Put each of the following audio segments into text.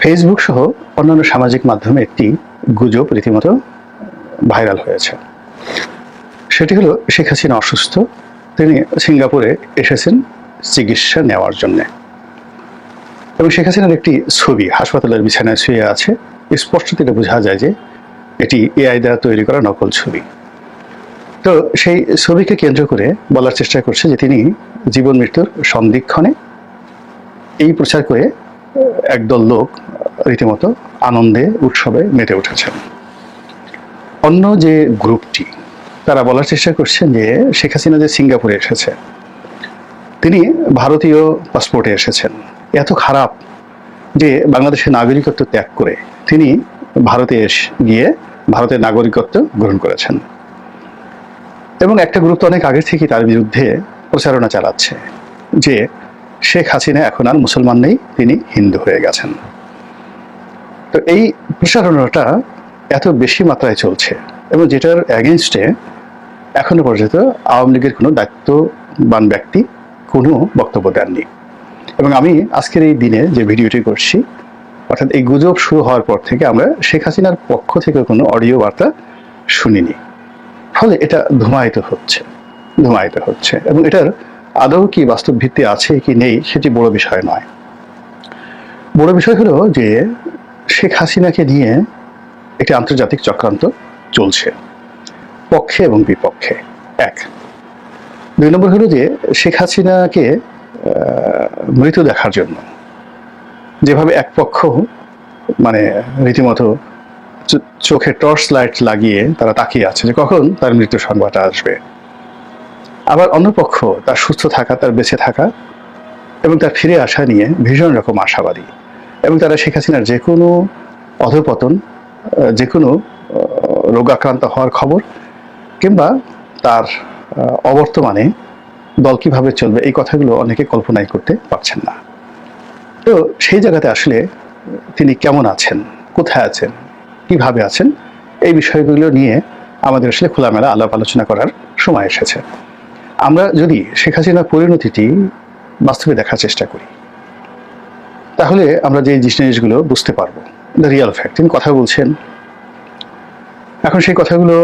Facebook সহ অন্যান্য সামাজিক মাধ্যমে একটি গুজব রীতিমতো ভাইরাল হয়েছে। সেটি হলো শেখ হাসিনা অসুস্থ, তিনি সিঙ্গাপুরে এসেছেন চিকিৎসা নেওয়ার জন্য। এবং শেখ হাসিনার একটি ছবি হাসপাতালের বিছানায় শুয়ে আছে, স্পষ্ট থেকে বোঝা যায় যে এটি এআই দ্বারা তৈরি করা নকল ছবি। তো সেই ছবিকে কেন্দ্র করে বলার চেষ্টা করছে যে তিনি জীবন মৃত্যুর সন্ধিক্ষণে, এই প্রচার করে একদল লোক রীতিমতো আনন্দে উৎসবে মেতে উঠেছেন। অন্য যে গ্রুপটি তারা বলার চেষ্টা করছেন যে শেখ হাসিনা যে সিঙ্গাপুরে এসেছে, তিনি ভারতীয় পাসপোর্টে এসেছেন, এত খারাপ যে বাংলাদেশের নাগরিকত্ব ত্যাগ করে তিনি ভারতে গিয়ে ভারতের নাগরিকত্ব গ্রহণ করেছেন। এবং একটা গ্রুপ অনেক আগে থেকেই তার বিরুদ্ধে প্রচারণা চালাচ্ছে যে শেখ হাসিনা এখন আর মুসলমান নেই, তিনি হিন্দু হয়ে গেছেন। তো এই প্রচারণাটা এত বেশি মাত্রায় চলছে এবং যেটার অ্যাগেনস্টে এখনো পর্যন্ত আওয়ামী লীগের কোনো দায়িত্ববান ব্যক্তি কোনো বক্তব্য দেননি। এবং আমি আজকের এই দিনে যে ভিডিওটি করছি, অর্থাৎ এই গুজব শুরু হওয়ার পর থেকে আমরা শেখ হাসিনার পক্ষ থেকে কোনো অডিও বার্তা শুনিনি। ফলে এটা ধুমায়িত হচ্ছে এবং এটার আদৌ কি বাস্তব ভিত্তি আছে কি নেই সেটি বড় বিষয় নয়। বড় বিষয় হলো যে শেখ হাসিনাকে নিয়ে একটি আন্তর্জাতিক চক্রান্ত চলছে, পক্ষে এবং বিপক্ষে। এক, দুই নম্বর হলো যে শেখ হাসিনাকে মৃত দেখার জন্য যেভাবে এক পক্ষ মানে রীতিমতো চোখে টর্চ লাইট লাগিয়ে তারা তাকিয়ে আছে যে কখন তার মৃত্যু সংবাদ আসবে, আবার অন্য পক্ষ তার সুস্থ থাকা, তার বেঁচে থাকা এবং তার ফিরে আসা নিয়ে ভীষণ রকম আশাবাদী। এবং তারা শেখ হাসিনার যে কোনো অধঃপতন, যে কোনো রোগাক্রান্ত হওয়ার খবর কিংবা তার অবর্তমানে দল কিভাবে চলবে এই কথাগুলো অনেকে কল্পনাই করতে পারছেন না। তো সেই জায়গাতে আসলে তিনি কেমন আছেন, কোথায় আছেন, কিভাবে আছেন, এই বিষয়গুলো নিয়ে আমাদের আসলে খোলামেলা আলাপ আলোচনা করার সময় এসেছে। আমরা যদি শেখ হাসিনার পরিণতিটি বাস্তবে দেখার চেষ্টা করি তাহলে আমরা যে জিনিসগুলো বুঝতে পারবো, দ্য রিয়াল ফ্যাক্ট। তিনি কথা বলছেন, এখন সেই কথাগুলো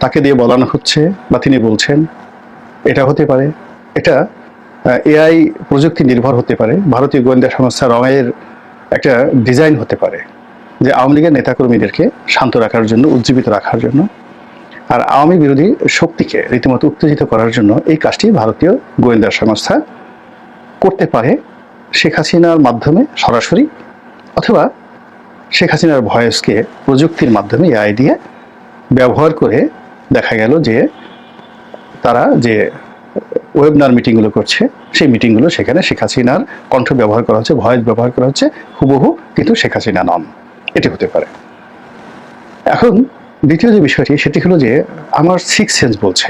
তাকে দিয়ে বলানো হচ্ছে বা তিনি বলছেন, এটা হতে পারে, এটা এআই প্রযুক্তি নির্ভর হতে পারে, ভারতীয় গোয়েন্দা সংস্থা রয়ের একটা ডিজাইন হতে পারে যে আওয়ামী লীগের নেতাকর্মীদেরকে শান্ত রাখার জন্য, উজ্জীবিত রাখার জন্য, আর আওয়ামী বিরোধী শক্তিকে রীতিমতো উত্তেজিত করার জন্য এই কাজটি ভারতীয় গোয়েন্দা সংস্থা করতে পারে শেখ হাসিনার মাধ্যমে সরাসরি, অথবা শেখ হাসিনার ভয়েসকে প্রযুক্তির মাধ্যমে এআই দিয়ে ব্যবহার করে দেখা গেল যে তারা যে ওয়েবিনার মিটিংগুলো করছে সেই মিটিংগুলো সেখানে শেখ হাসিনার কণ্ঠ ব্যবহার করা হচ্ছে, ভয়েস ব্যবহার করা হচ্ছে হুবহু, কিন্তু শেখ হাসিনা নন। এটি হতে পারে। এখন দ্বিতীয় যে বিষয়টি সেটি হলো যে আমার সিক্স সেন্স বলছে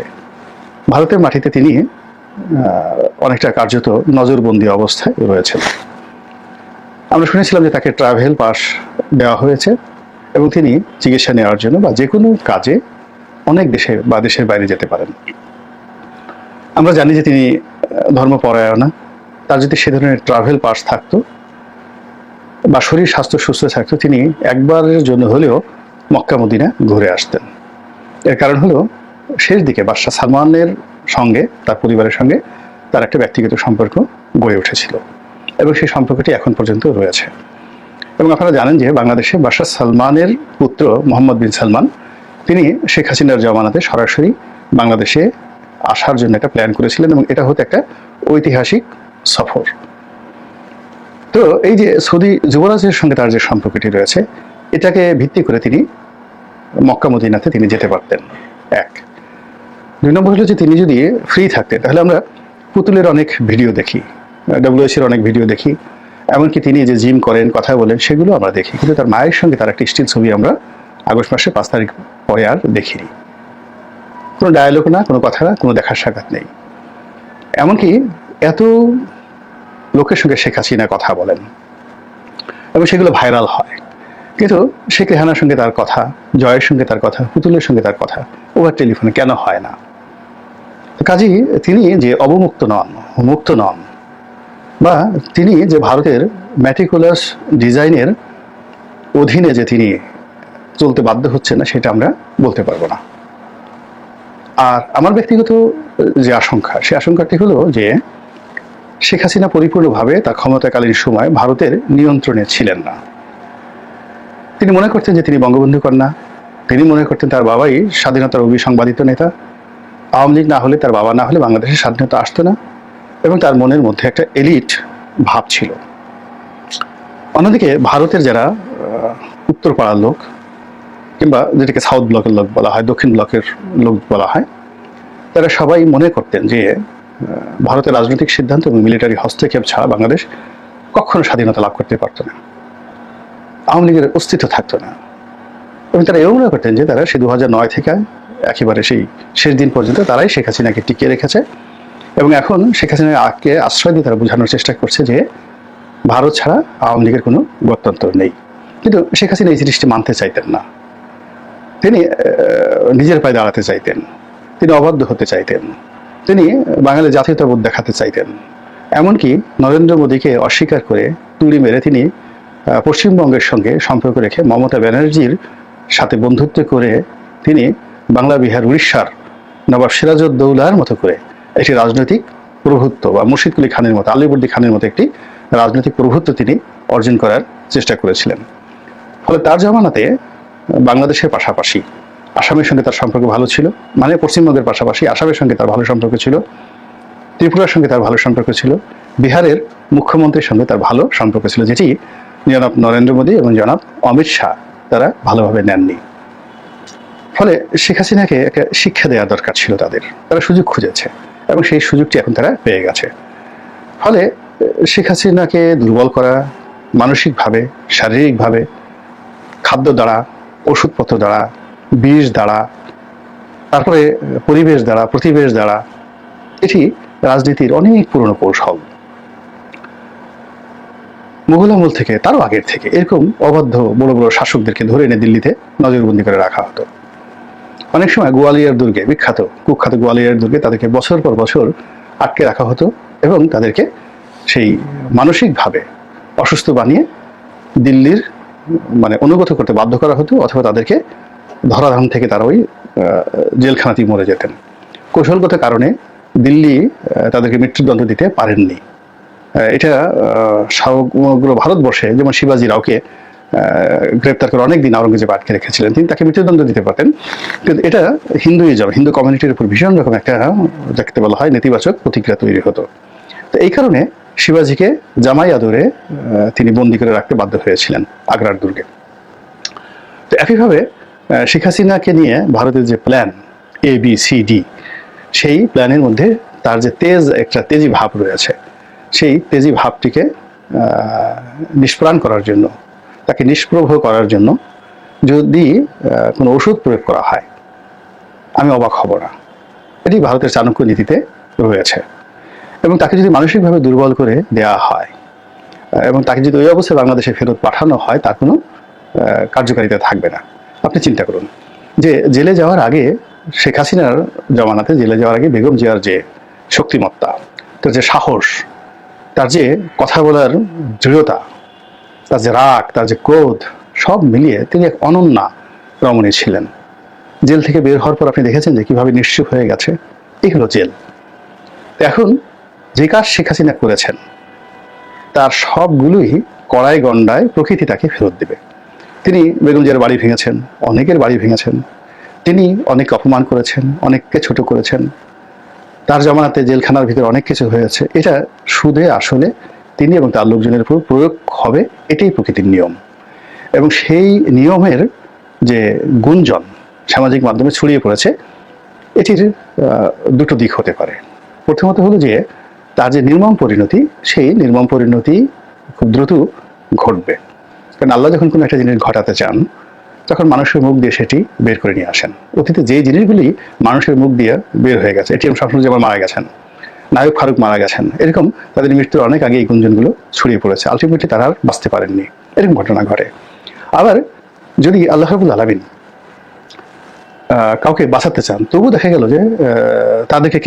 ভারতের মাটিতে তিনি অনেকটা কার্যত নজরবন্দি অবস্থায় রয়েছেন। আমরা শুনেছিলাম যে তাকে ট্রাভেল পাস দেওয়া হয়েছে এবং তিনি চিকিৎসা নেওয়ার জন্য বা যে কোনো কাজে অনেক দেশে বা দেশের বাইরে যেতে পারেন। আমরা জানি যে তিনি ধর্মপরায়ণা, তার যদি সে ধরনের ট্রাভেল পাস থাকতো বা শরীর স্বাস্থ্য সুস্থ থাকতো, তিনি একবারের জন্য হলেও মক্কা মদিনা ঘুরে আসতেন। এর কারণ হলো শেষ দিকে বাদশাহ সালমানের সঙ্গে, তার পরিবারের সঙ্গে তার একটা ব্যক্তিগত সম্পর্ক গড়ে উঠেছিল এবং সেই সম্পর্কটি এখন পর্যন্ত রয়েছে। এবং আপনারা জানেন যে বাংলাদেশে বাদশাহ সালমানের পুত্র মোহাম্মদ বিন সালমান, তিনি শেখ হাসিনার জমানাতে সরাসরি বাংলাদেশে আসার জন্য একটা প্ল্যান করেছিলেন এবং এটা হতো একটা ঐতিহাসিক সফর। তো এই যে সৌদি যুবরাজের সঙ্গে তার যে সম্পর্কটি রয়েছে, এটাকে ভিত্তি করে তিনি মক্কা মদিনাতে তিনি যেতে পারতেন। এক, দুই নম্বর হলো যে তিনি যদি ফ্রি থাকতেন তাহলে আমরা পুতুলের অনেক ভিডিও দেখি, ডব্লিউএসির অনেক ভিডিও দেখি, এমনকি তিনি যে জিম করেন, কথা বলেন, সেগুলো আমরা দেখি, কিন্তু তার মায়ের সঙ্গে তার একটা স্টিল ছবি আমরা আগস্ট মাসের 5 তারিখ পরে আর দেখিনি। কোনো ডায়ালগ না, কোনো কথা না, কোনো দেখার সাক্ষাৎ নেই। এমনকি এত লোকের সঙ্গে শেখ হাসিনা কথা বলেন এবং সেগুলো ভাইরাল হয়, কিন্তু শেখ রেহানার সঙ্গে তার কথা, জয়ের সঙ্গে তার কথা, পুতুলের সঙ্গে তার কথা ওভার টেলিফোনে কেন হয় না? কাজেই তিনি যে অবমুক্ত নন, মুক্ত নন, বা তিনি যে ভারতের ম্যাটিকুলাস ডিজাইনের অধীনে যে তিনি চলতে বাধ্য হচ্ছেন না সেটা আমরা বলতে পারবো না। আর আমার ব্যক্তিগত যে আশঙ্কা, সেই আশঙ্কাটি হলো যে শেখ হাসিনা পরিপূর্ণভাবে তার ক্ষমতাকালীন সময় ভারতের নিয়ন্ত্রণে ছিলেন না। তিনি মনে করতেন যে তিনি বঙ্গবন্ধু কন্যা, তিনি মনে করতেন তার বাবাই স্বাধীনতার অবিসংবাদিত নেতা, আওয়ামী লীগ না হলে, তার বাবা না হলে বাংলাদেশের স্বাধীনতা আসতো না, এবং তার মনের মধ্যে একটা এলিট ভাব ছিল। অন্যদিকে ভারতের যারা উত্তর পাড়ার লোক, কিংবা যেটাকে সাউথ ব্লকের লোক বলা হয়, দক্ষিণ ব্লকের লোক বলা হয়, তারা সবাই মনে করতেন যে ভারতের রাজনৈতিক সিদ্ধান্ত এবং মিলিটারি হস্তক্ষেপ ছাড়া বাংলাদেশ কখনো স্বাধীনতা লাভ করতে পারত না, আওয়ামী লীগের অস্তিত্ব থাকতো না। এবং তারা এও মনে করতেন যে তারা সেই 2009 থেকে একেবারে সেই শেষ দিন পর্যন্ত তারাই শেখ হাসিনাকে টিকিয়ে রেখেছে, এবং এখন শেখ হাসিনাকে আশ্রয় দিয়ে তারা বোঝানোর চেষ্টা করছে যে ভারত ছাড়া আওয়ামী লীগের কোনো গত্যন্তর নেই। কিন্তু শেখ হাসিনা এই জিনিসটি মানতে চাইতেন না। তিনি নিজের পায়ে দাঁড়াতে চাইতেন, তিনি অবাধ্য হতে চাইতেন, তিনি বাঙালির জাতীয়তাবোধ দেখাতে চাইতেন। এমনকি নরেন্দ্র মোদীকে অস্বীকার করে তুড়ি মেরে তিনি পশ্চিমবঙ্গের সঙ্গে সম্পর্ক রেখে মমতা ব্যানার্জির সাথে বন্ধুত্ব করে তিনি বাংলা, বিহার, উড়িষ্যার নবাব সিরাজউদ্দৌলার মতো করে একটি রাজনৈতিক প্রভুত্ব, বা মুর্শিদ কুলি খানের মতো, আলিবর্দী খানের মতো একটি রাজনৈতিক প্রভুত্ব তিনি অর্জন করার চেষ্টা করেছিলেন। ফলে তার জমানাতে বাংলাদেশের পাশাপাশি আসামের সঙ্গে তার সম্পর্ক ভালো ছিল, মানে পশ্চিমবঙ্গের পাশাপাশি আসামের সঙ্গে তার ভালো সম্পর্ক ছিল, ত্রিপুরার সঙ্গে তার ভালো সম্পর্ক ছিল, বিহারের মুখ্যমন্ত্রীর সঙ্গে তার ভালো সম্পর্ক ছিল, যেটি জনাব নরেন্দ্র মোদী এবং জনাব অমিত শাহ তারা ভালোভাবে নেননি। ফলে শেখ হাসিনাকে একটা শিক্ষা দেওয়া দরকার ছিল তাদের, তারা সুযোগ খুঁজেছে এবং সেই সুযোগটি এখন তারা পেয়ে গেছে। ফলে শেখ হাসিনাকে দুর্বল করা মানসিকভাবে, শারীরিকভাবে, খাদ্য দ্বারা, ওষুধপত্র দ্বারা, বিষ দ্বারা, তারপরে পরিবেশ দ্বারা, প্রতিবেশ দ্বারা, এটি রাজনীতির অনেক পুরনো কৌশল। মুঘল আমল থেকে, তারও আগের থেকে এরকম অবাধ্য বড় বড় শাসকদেরকে ধরে এনে দিল্লিতে নজরবন্দি করে রাখা হতো। অনেক সময় গোয়ালিয়র দুর্গে, বিখ্যাত কুখ্যাত গোয়ালিয়র দুর্গে তাদেরকে বছর পর বছর আটকে রাখা হতো এবং তাদেরকে সেই মানসিকভাবে অসুস্থ বানিয়ে দিল্লির অনুগত করতে বাধ্য করা হতো, অথবা তাদেরকে ধরাধাম থেকে তারা ওই জেলখানাতেই মরে যেতেন। কৌশলগত কারণে দিল্লি তাদেরকে মৃত্যুদণ্ড দিতে পারেননি। এটা সমগ্র ভারতবর্ষে, যেমন শিবাজি রাওকে গ্রেপ্তার করে অনেকদিন আওরঙ্গজেব আটকে রেখেছিলেন, তিনি তাকে মৃত্যুদণ্ড দিতে পারতেন। কিন্তু এটা হিন্দু কমিউনিটির উপর ভীষণ রকম একটা, যাকে বলা হয়, নেতিবাচক প্রতিক্রিয়া তৈরি হতো। তো এই কারণে শিবাজিকে জামাই আদরে তিনি বন্দি করে রাখতে বাধ্য হয়েছিলেন আগ্রার দুর্গে। তো একইভাবে শেখ হাসিনাকে নিয়ে ভারতের যে প্ল্যান ABCD, সেই প্ল্যানের মধ্যে তার যে একটা তেজি ভাব রয়েছে, সেই তেজি ভাবটিকে নিষ্প্রাণ করার জন্য, তাকে নিষ্প্রভ করার জন্য যদি কোনো ওষুধ প্রয়োগ করা হয়, আমি অবাক হব না। এটি ভারতের চাণক্য নীতিতে রয়েছে। এবং তাকে যদি মানসিকভাবে দুর্বল করে দেওয়া হয় এবং তাকে যদি ওই অবস্থায় বাংলাদেশে ফেরত পাঠানো হয়, তার কোনো কার্যকারিতা থাকবে না। আপনি চিন্তা করুন যে জেলে যাওয়ার আগে, শেখ হাসিনার জমানাতে জেলে যাওয়ার আগে বেগম জিয়ার যে শক্তিমত্তা, তার যে সাহস, তার যে কথা বলার দৃঢ়তা, তার যে রাগ, তার যে ক্রোধ, সব মিলিয়ে তিনি এক অনন্যা রমণী ছিলেন। জেল থেকে বের হওয়ার পর আপনি দেখেছেন যে কিভাবে নিশ্চুপ হয়ে গেছে। এই হলো জেল। এখন যে কাজ শেখ হাসিনা করেছেন তার সবগুলোই কড়াই গন্ডায় প্রকৃতি তাকে ফেরত দেবে। তিনি বেগম জিয়ার বাড়ি ভেঙেছেন, অনেকের বাড়ি ভেঙেছেন, তিনি অনেক অপমান করেছেন, অনেককে ছোট করেছেন, তার জমানাতে জেলখানার ভিতরে অনেক কিছু হয়েছে। এটা সুদে আসলে তিনি এবং তার লোকজনের উপর প্রয়োগ হবে, এটাই প্রকৃতির নিয়ম। এবং সেই নিয়মের যে গুঞ্জন সামাজিক মাধ্যমে ছড়িয়ে পড়েছে, এটির দুটো দিক হতে পারে। প্রথমত হলো যে তার যে নির্মম পরিণতি, সেই নির্মম পরিণতি খুব দ্রুত ঘটবে। কারণ আল্লাহ যখন কোনো একটা জিনিস ঘটাতে চান, তখন মানুষের মুখ দিয়ে সেটি বের করে নিয়ে আসেন। অতীতে যে জিনিসগুলি মানুষের মুখ দিয়ে বের হয়ে গেছে, এটিএম শামসুজ্জামান মারা গেছেন, নায়ক ফারুক মারা গেছেন, এরকম তাদের মৃত্যুর অনেক আগে এই গুঞ্জনগুলো ছড়িয়ে পড়েছে। আলটিমেটলি তারা আর বাঁচতে পারেননি, এরকম ঘটনা ঘটে। আবার যদি আল্লাহ রাব্বুল আলামিন কাউকে বাঁচাতে চান, তবু দেখা গেল যে তাদেরকে